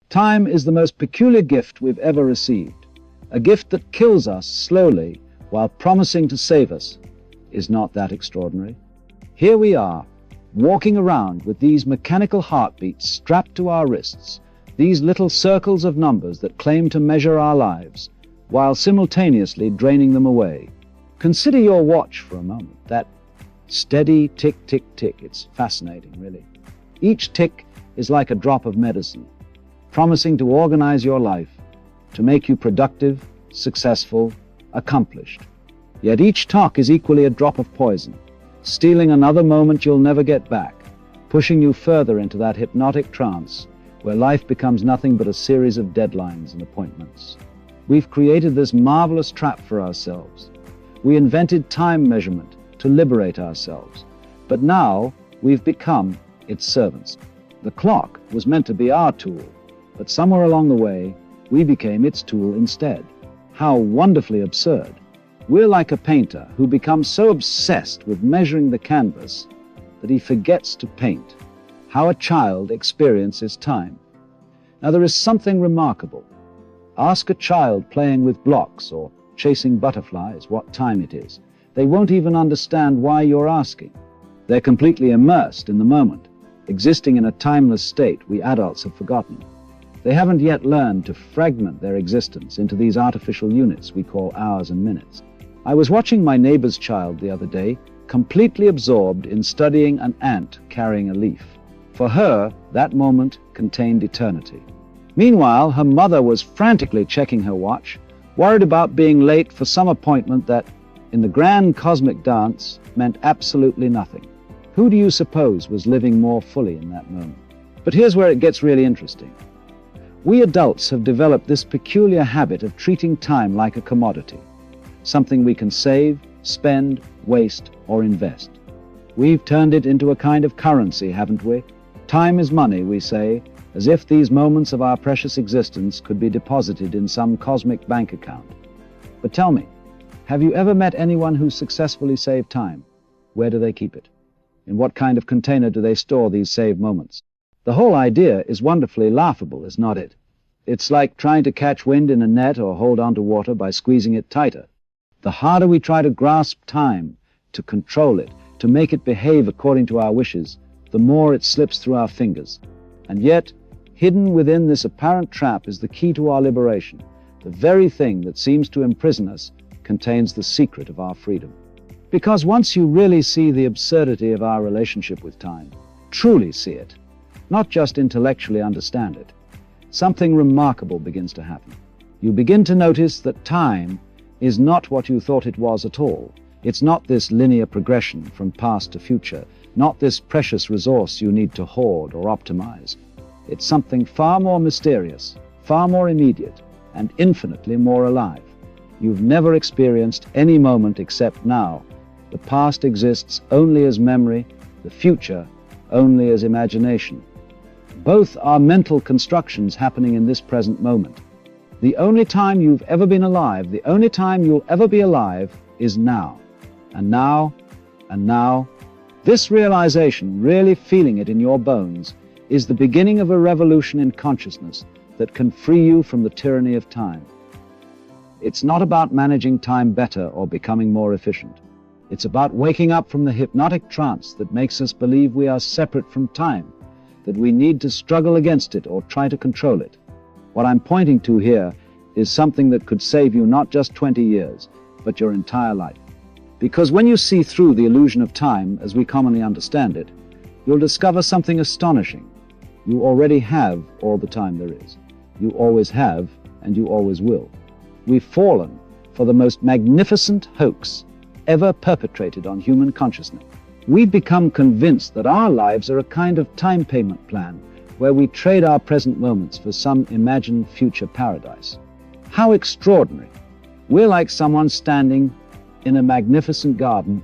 Time is the most peculiar gift we've ever received, a gift that kills us slowly while promising to save us. Is not that extraordinary? Here we are, walking around with these mechanical heartbeats strapped to our wrists, these little circles of numbers that claim to measure our lives, while simultaneously draining them away. Consider your watch for a moment, that steady tick, tick, tick. It's fascinating, really. Each tick is like a drop of medicine, promising to organize your life, to make you productive, successful, accomplished. Yet each tock is equally a drop of poison, stealing another moment you'll never get back, pushing you further into that hypnotic trance where life becomes nothing but a series of deadlines and appointments. We've created this marvelous trap for ourselves. We invented time measurement to liberate ourselves, but now we've become its servants. The clock was meant to be our tool, but somewhere along the way, we became its tool instead. How wonderfully absurd. We're like a painter who becomes so obsessed with measuring the canvas that he forgets to paint. How a child experiences time. Now there is something remarkable. Ask a child playing with blocks or chasing butterflies what time it is. They won't even understand why you're asking. They're completely immersed in the moment, existing in a timeless state we adults have forgotten. They haven't yet learned to fragment their existence into these artificial units we call hours and minutes. I was watching my neighbor's child the other day, completely absorbed in studying an ant carrying a leaf. For her, that moment contained eternity. Meanwhile, her mother was frantically checking her watch, worried about being late for some appointment that, in the grand cosmic dance, meant absolutely nothing. Who do you suppose was living more fully in that moment? But here's where it gets really interesting. We adults have developed this peculiar habit of treating time like a commodity, something we can save, spend, waste, or invest. We've turned it into a kind of currency, haven't we? Time is money, we say, as if these moments of our precious existence could be deposited in some cosmic bank account. But tell me, have you ever met anyone who successfully saved time? Where do they keep it? In what kind of container do they store these saved moments? The whole idea is wonderfully laughable, is not it? It's like trying to catch wind in a net or hold on to water by squeezing it tighter. The harder we try to grasp time, to control it, to make it behave according to our wishes, the more it slips through our fingers. And yet, hidden within this apparent trap is the key to our liberation. The very thing that seems to imprison us contains the secret of our freedom. Because once you really see the absurdity of our relationship with time, truly see it, not just intellectually understand it, something remarkable begins to happen. You begin to notice that time is not what you thought it was at all. It's not this linear progression from past to future, not this precious resource you need to hoard or optimize. It's something far more mysterious, far more immediate, and infinitely more alive. You've never experienced any moment except now. The past exists only as memory, the future only as imagination. Both are mental constructions happening in this present moment. The only time you've ever been alive, the only time you'll ever be alive, is now. And now, and now. This realization, really feeling it in your bones, is the beginning of a revolution in consciousness that can free you from the tyranny of time. It's not about managing time better or becoming more efficient. It's about waking up from the hypnotic trance that makes us believe we are separate from time, that we need to struggle against it or try to control it. What I'm pointing to here is something that could save you not just 20 years, but your entire life. Because when you see through the illusion of time as we commonly understand it, you'll discover something astonishing. You already have all the time there is. You always have, and you always will. We've fallen for the most magnificent hoax ever perpetrated on human consciousness. We've become convinced that our lives are a kind of time payment plan where we trade our present moments for some imagined future paradise. How extraordinary! We're like someone standing in a magnificent garden,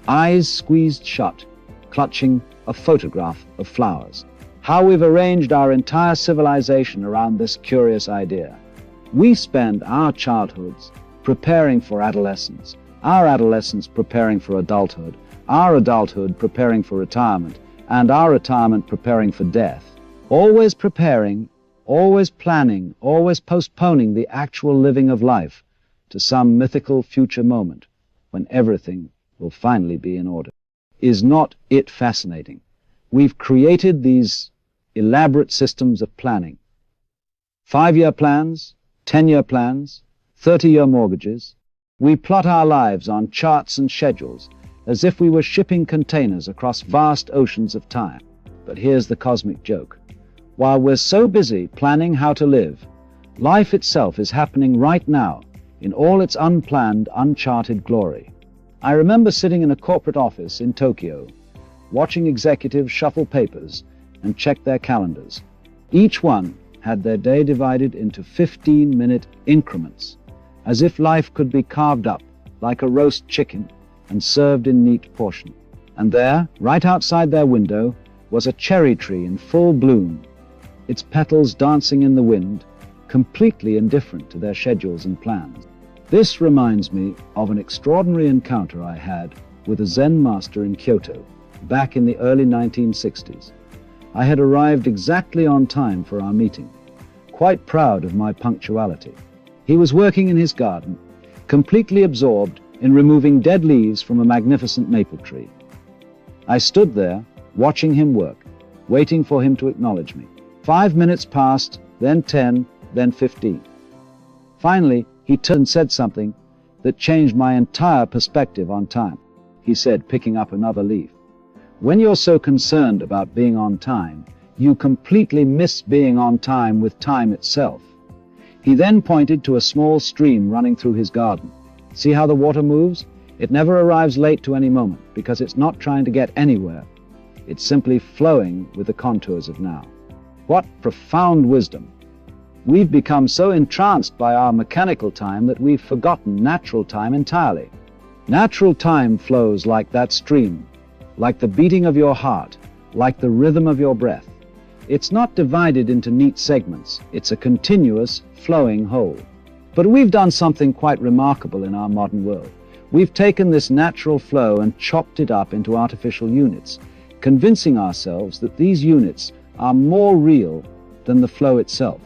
eyes squeezed shut, clutching a photograph of flowers. How we've arranged our entire civilization around this curious idea. We spend our childhoods preparing for adolescence, our adolescence preparing for adulthood, our adulthood preparing for retirement, and our retirement preparing for death. Always preparing, always planning, always postponing the actual living of life to some mythical future moment when everything will finally be in order. Is not it fascinating? We've created these elaborate systems of planning. 5-year plans, 10-year plans, 30-year mortgages. We plot our lives on charts and schedules as if we were shipping containers across vast oceans of time. But here's the cosmic joke. While we're so busy planning how to live, life itself is happening right now in all its unplanned, uncharted glory. I remember sitting in a corporate office in Tokyo, watching executives shuffle papers and check their calendars. Each one had their day divided into 15-minute increments, as if life could be carved up like a roast chicken and served in neat portions. And there, right outside their window, was a cherry tree in full bloom, its petals dancing in the wind, completely indifferent to their schedules and plans. This reminds me of an extraordinary encounter I had with a Zen master in Kyoto back in the early 1960s. I had arrived exactly on time for our meeting, quite proud of my punctuality. He was working in his garden, completely absorbed in removing dead leaves from a magnificent maple tree. I stood there, watching him work, waiting for him to acknowledge me. 5 minutes passed, then 10, then 15. Finally, he turned and said something that changed my entire perspective on time. He said, picking up another leaf, "When you're so concerned about being on time, you completely miss being on time with time itself." He then pointed to a small stream running through his garden. See how the water moves? It never arrives late to any moment because it's not trying to get anywhere. It's simply flowing with the contours of now. What profound wisdom! We've become so entranced by our mechanical time that we've forgotten natural time entirely. Natural time flows like that stream, like the beating of your heart, like the rhythm of your breath. It's not divided into neat segments. It's a continuous, flowing whole. But we've done something quite remarkable in our modern world. We've taken this natural flow and chopped it up into artificial units, convincing ourselves that these units are more real than the flow itself.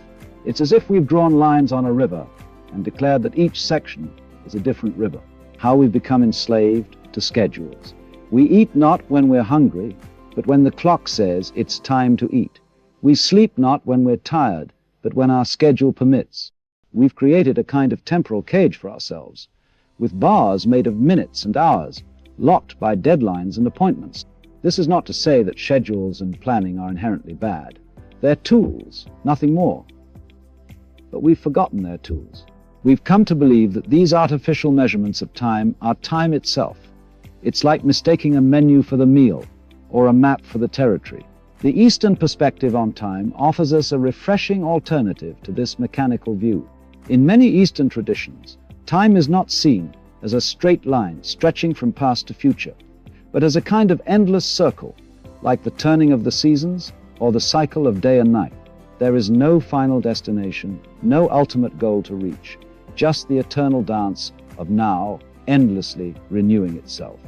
It's as if we've drawn lines on a river and declared that each section is a different river. How we've become enslaved to schedules. We eat not when we're hungry, but when the clock says it's time to eat. We sleep not when we're tired, but when our schedule permits. We've created a kind of temporal cage for ourselves, with bars made of minutes and hours, locked by deadlines and appointments. This is not to say that schedules and planning are inherently bad. They're tools, nothing more. But we've forgotten their tools. We've come to believe that these artificial measurements of time are time itself. It's like mistaking a menu for the meal or a map for the territory. The Eastern perspective on time offers us a refreshing alternative to this mechanical view. In many Eastern traditions, time is not seen as a straight line stretching from past to future, but as a kind of endless circle, like the turning of the seasons or the cycle of day and night. There is no final destination, no ultimate goal to reach, just the eternal dance of now endlessly renewing itself.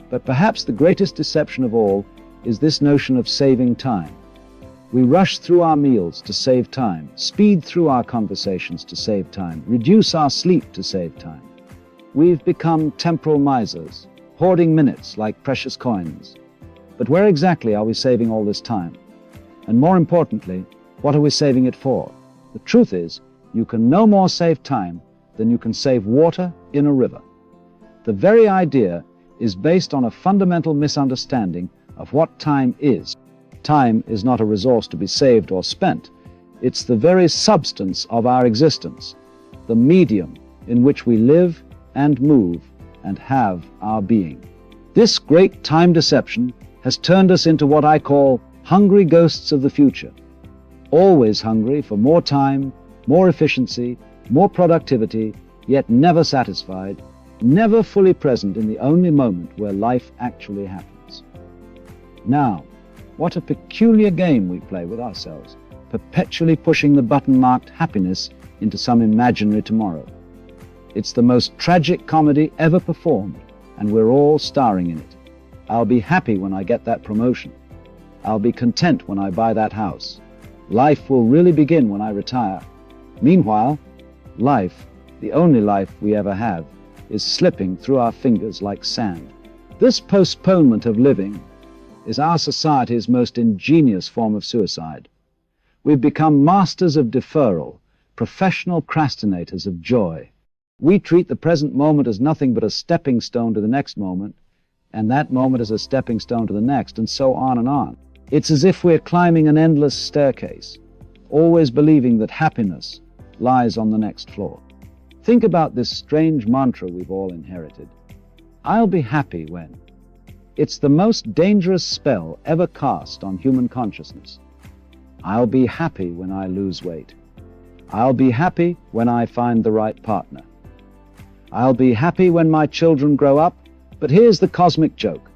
But perhaps the greatest deception of all is this notion of saving time. We rush through our meals to save time, speed through our conversations to save time, reduce our sleep to save time. We've become temporal misers, hoarding minutes like precious coins. But where exactly are we saving all this time? And more importantly, what are we saving it for? The truth is, you can no more save time than you can save water in a river. The very idea is based on a fundamental misunderstanding of what time is. Time is not a resource to be saved or spent. It's the very substance of our existence, the medium in which we live and move and have our being. This great time deception has turned us into what I call hungry ghosts of the future, always hungry for more time, more efficiency, more productivity, yet never satisfied, never fully present in the only moment where life actually happens. Now, what a peculiar game we play with ourselves, perpetually pushing the button marked happiness into some imaginary tomorrow. It's the most tragic comedy ever performed, and we're all starring in it. I'll be happy when I get that promotion. I'll be content when I buy that house. Life will really begin when I retire. Meanwhile, life, the only life we ever have, is slipping through our fingers like sand. This postponement of living is our society's most ingenious form of suicide. We've become masters of deferral, professional procrastinators of joy. We treat the present moment as nothing but a stepping stone to the next moment, and that moment as a stepping stone to the next, and so on and on. It's as if we're climbing an endless staircase, always believing that happiness lies on the next floor. Think about this strange mantra we've all inherited. I'll be happy when. It's the most dangerous spell ever cast on human consciousness. I'll be happy when I lose weight. I'll be happy when I find the right partner. I'll be happy when my children grow up. But here's the cosmic joke.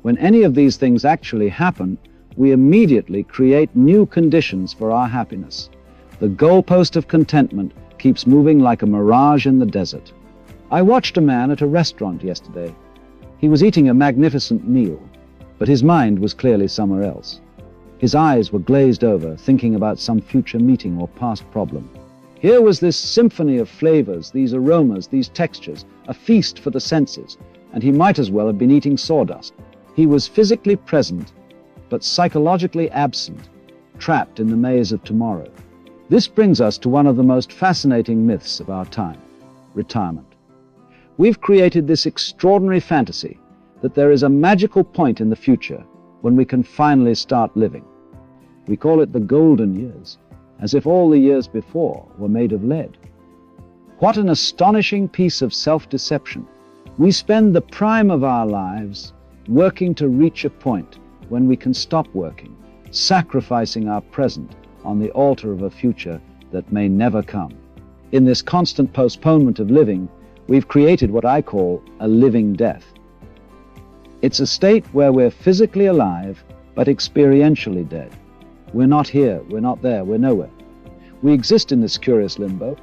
When any of these things actually happen, we immediately create new conditions for our happiness. The goalpost of contentment keeps moving like a mirage in the desert. I watched a man at a restaurant yesterday. He was eating a magnificent meal, but his mind was clearly somewhere else. His eyes were glazed over, thinking about some future meeting or past problem. Here was this symphony of flavors, these aromas, these textures, a feast for the senses, and he might as well have been eating sawdust. He was physically present, but psychologically absent, trapped in the maze of tomorrow. This brings us to one of the most fascinating myths of our time, retirement. We've created this extraordinary fantasy that there is a magical point in the future when we can finally start living. We call it the golden years, as if all the years before were made of lead. What an astonishing piece of self-deception. We spend the prime of our lives working to reach a point when we can stop working, sacrificing our present on the altar of a future that may never come. In this constant postponement of living, we've created what I call a living death. It's a state where we're physically alive, but experientially dead. We're not here, we're not there, we're nowhere. We exist in this curious limbo,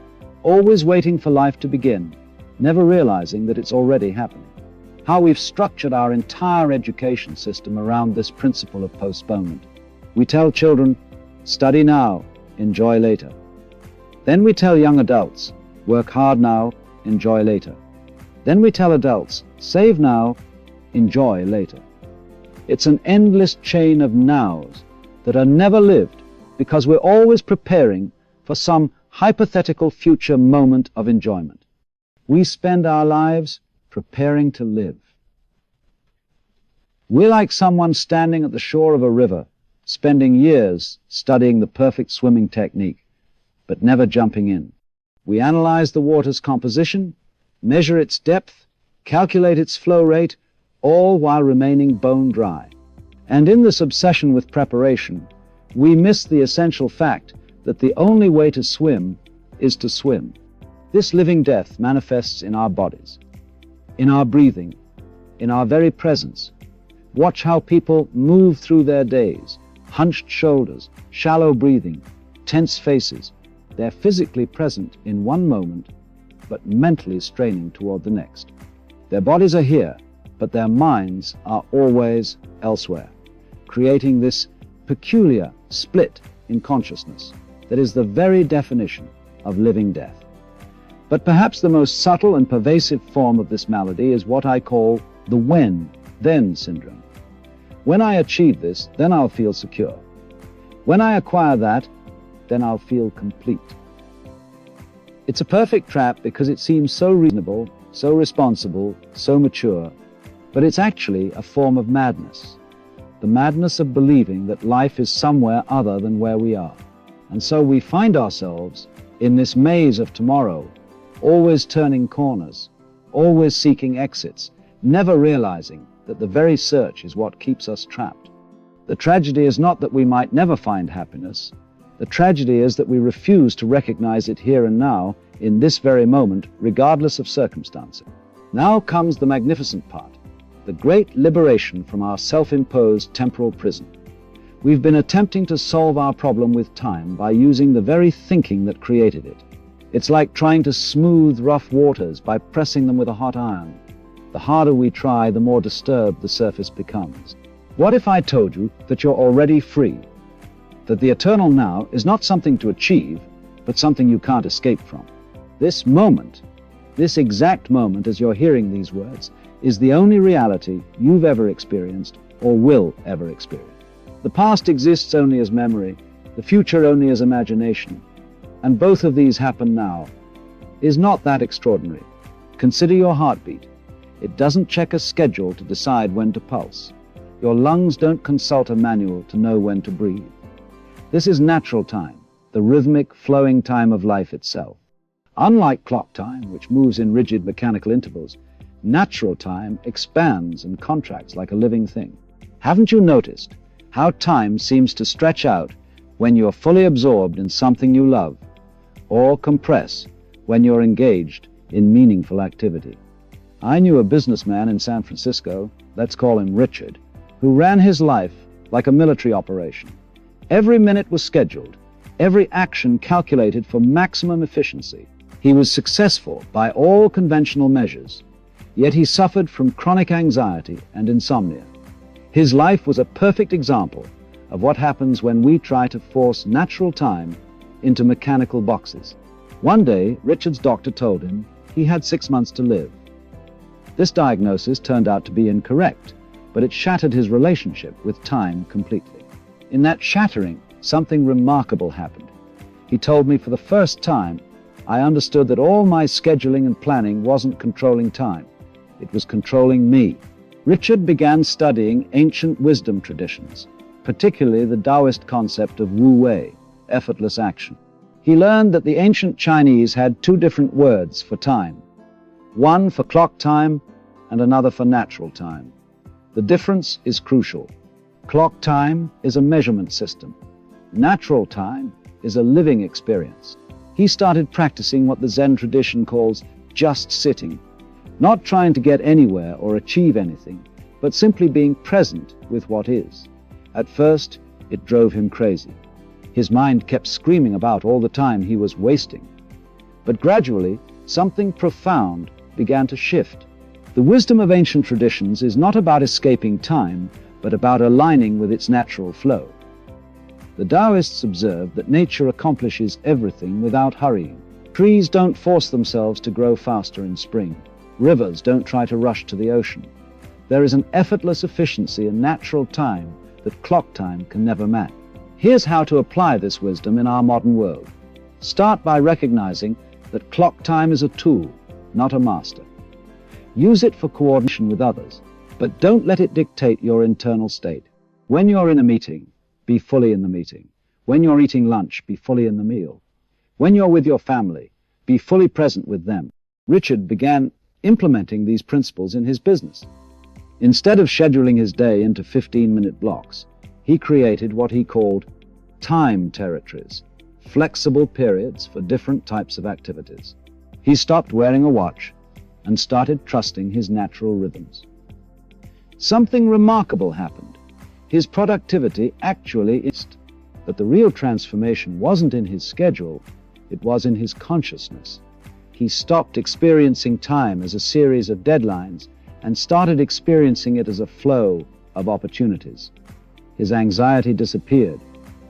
always waiting for life to begin, never realizing that it's already happening. How we've structured our entire education system around this principle of postponement. We tell children, study now, enjoy later. Then we tell young adults, work hard now, enjoy later. Then we tell adults, save now, enjoy later. It's an endless chain of nows that are never lived because we're always preparing for some hypothetical future moment of enjoyment. We spend our lives preparing to live. We're like someone standing at the shore of a river, spending years studying the perfect swimming technique, but never jumping in. We analyze the water's composition, measure its depth, calculate its flow rate, all while remaining bone dry. And in this obsession with preparation, we miss the essential fact that the only way to swim is to swim. This living death manifests in our bodies, in our breathing, in our very presence. Watch how people move through their days, hunched shoulders, shallow breathing, tense faces. They're physically present in one moment, but mentally straining toward the next. Their bodies are here, but their minds are always elsewhere, creating this peculiar split in consciousness that is the very definition of living death. But perhaps the most subtle and pervasive form of this malady is what I call the when-then syndrome. When I achieve this, then I'll feel secure. When I acquire that, then I'll feel complete. It's a perfect trap because it seems so reasonable, so responsible, so mature, but it's actually a form of madness. The madness of believing that life is somewhere other than where we are. And so we find ourselves in this maze of tomorrow, always turning corners, always seeking exits, never realizing that the very search is what keeps us trapped. The tragedy is not that we might never find happiness. The tragedy is that we refuse to recognize it here and now, in this very moment, regardless of circumstances. Now comes the magnificent part, the great liberation from our self-imposed temporal prison. We've been attempting to solve our problem with time by using the very thinking that created it. It's like trying to smooth rough waters by pressing them with a hot iron. The harder we try, the more disturbed the surface becomes. What if I told you that you're already free? that the eternal now is not something to achieve, but something you can't escape from. This moment, this exact moment as you're hearing these words, is the only reality you've ever experienced or will ever experience. The past exists only as memory, the future only as imagination, and both of these happen now. Is not that extraordinary? Consider your heartbeat. It doesn't check a schedule to decide when to pulse. Your lungs don't consult a manual to know when to breathe. This is natural time, the rhythmic, flowing time of life itself. Unlike clock time, which moves in rigid mechanical intervals, natural time expands and contracts like a living thing. Haven't you noticed how time seems to stretch out when you're fully absorbed in something you love, or compress when you're engaged in meaningful activity? I knew a businessman in San Francisco, let's call him Richard, who ran his life like a military operation. Every minute was scheduled, every action calculated for maximum efficiency. He was successful by all conventional measures, yet he suffered from chronic anxiety and insomnia. His life was a perfect example of what happens when we try to force natural time into mechanical boxes. One day, Richard's doctor told him he had 6 months to live. This diagnosis turned out to be incorrect, but it shattered his relationship with time completely. In that shattering, something remarkable happened. He told me for the first time, I understood that all my scheduling and planning wasn't controlling time. It was controlling me. Richard began studying ancient wisdom traditions, particularly the Taoist concept of Wu Wei, effortless action. He learned that the ancient Chinese had 2 different words for time, one for clock time and another for natural time. The difference is crucial. Clock time is a measurement system. Natural time is a living experience. He started practicing what the Zen tradition calls just sitting, not trying to get anywhere or achieve anything, but simply being present with what is. At first, it drove him crazy. His mind kept screaming about all the time he was wasting. But gradually, something profound began to shift. The wisdom of ancient traditions is not about escaping time, but about aligning with its natural flow. The Taoists observed that nature accomplishes everything without hurrying. Trees don't force themselves to grow faster in spring. Rivers don't try to rush to the ocean. There is an effortless efficiency in natural time that clock time can never match. Here's how to apply this wisdom in our modern world. Start by recognizing that clock time is a tool, not a master. Use it for coordination with others, but don't let it dictate your internal state. When you're in a meeting, be fully in the meeting. When you're eating lunch, be fully in the meal. When you're with your family, be fully present with them. Richard began implementing these principles in his business. Instead of scheduling his day into 15-minute blocks, he created what he called time territories, flexible periods for different types of activities. He stopped wearing a watch and started trusting his natural rhythms. Something remarkable happened. His productivity actually increased, but the real transformation wasn't in his schedule, it was in his consciousness. He stopped experiencing time as a series of deadlines and started experiencing it as a flow of opportunities. His anxiety disappeared,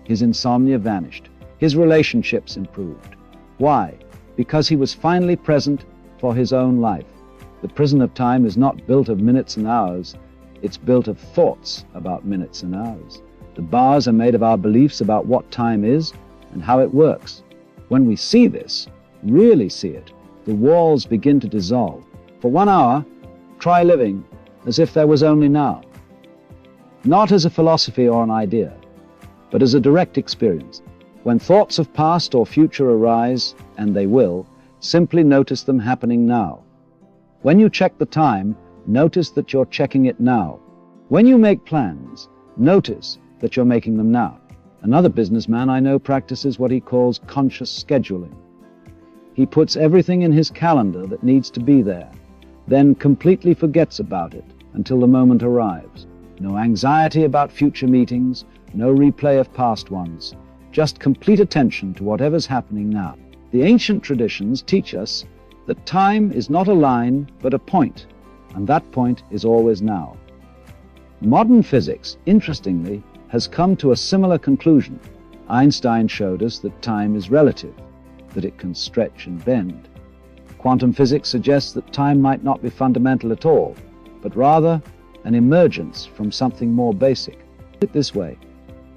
his insomnia vanished, his relationships improved. Why? Because he was finally present for his own life. The prison of time is not built of minutes and hours, it's built of thoughts about minutes and hours. The bars are made of our beliefs about what time is and how it works. When we see this, really see it, the walls begin to dissolve. For 1 hour, try living as if there was only now. Not as a philosophy or an idea, but as a direct experience. When thoughts of past or future arise, and they will, simply notice them happening now. When you check the time, notice that you're checking it now. When you make plans, notice that you're making them now. Another businessman I know practices what he calls conscious scheduling. He puts everything in his calendar that needs to be there, then completely forgets about it until the moment arrives. No anxiety about future meetings, no replay of past ones, just complete attention to whatever's happening now. The ancient traditions teach us that time is not a line, but a point, and that point is always now. Modern physics, interestingly, has come to a similar conclusion. Einstein showed us that time is relative, that it can stretch and bend. Quantum physics suggests that time might not be fundamental at all, but rather an emergence from something more basic. Put it this way,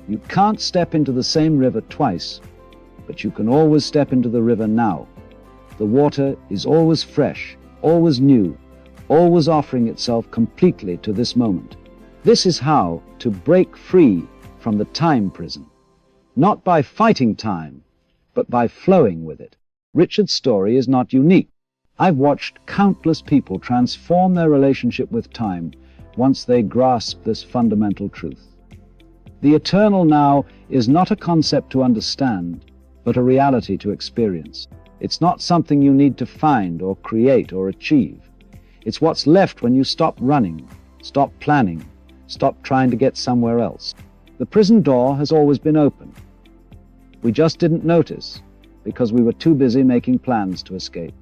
you can't step into the same river twice, but you can always step into the river now. The water is always fresh, always new, always offering itself completely to this moment. This is how to break free from the time prison. Not by fighting time, but by flowing with it. Richard's story is not unique. I've watched countless people transform their relationship with time once they grasp this fundamental truth. The eternal now is not a concept to understand, but a reality to experience. It's not something you need to find or create or achieve. It's what's left when you stop running, stop planning, stop trying to get somewhere else. The prison door has always been open. We just didn't notice because we were too busy making plans to escape.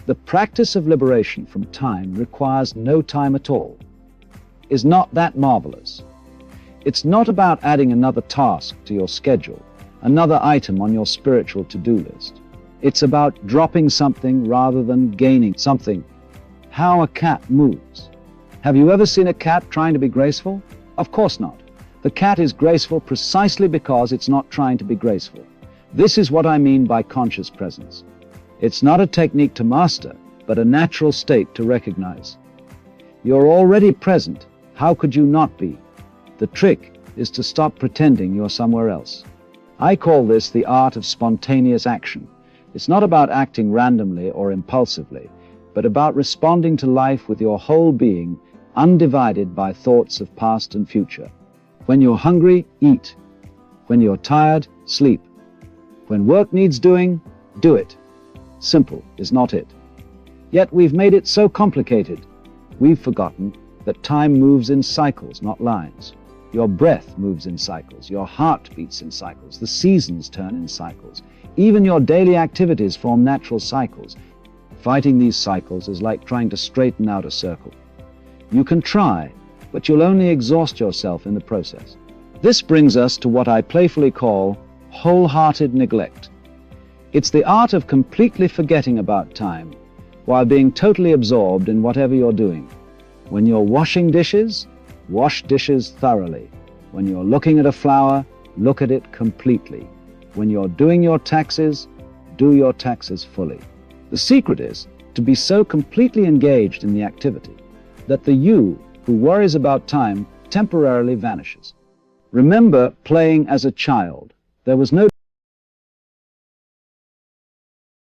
The practice of liberation from time requires no time at all. Is not that marvelous? It's not about adding another task to your schedule, another item on your spiritual to-do list. It's about dropping something rather than gaining something. How a cat moves. Have you ever seen a cat trying to be graceful? Of course not. The cat is graceful precisely because it's not trying to be graceful. This is what I mean by conscious presence. It's not a technique to master, but a natural state to recognize. You're already present. How could you not be? The trick is to stop pretending you're somewhere else. I call this the art of spontaneous action. It's not about acting randomly or impulsively, but about responding to life with your whole being, undivided by thoughts of past and future. When you're hungry, eat. When you're tired, sleep. When work needs doing, do it. Simple is not it. Yet we've made it so complicated. We've forgotten that time moves in cycles, not lines. Your breath moves in cycles. Your heart beats in cycles. The seasons turn in cycles. Even your daily activities form natural cycles. Fighting these cycles is like trying to straighten out a circle. You can try, but you'll only exhaust yourself in the process. This brings us to what I playfully call wholehearted neglect. It's the art of completely forgetting about time while being totally absorbed in whatever you're doing. When you're washing dishes, wash dishes thoroughly. When you're looking at a flower, look at it completely. When you're doing your taxes, do your taxes fully. The secret is to be so completely engaged in the activity that the you who worries about time temporarily vanishes. Remember playing as a child. There was no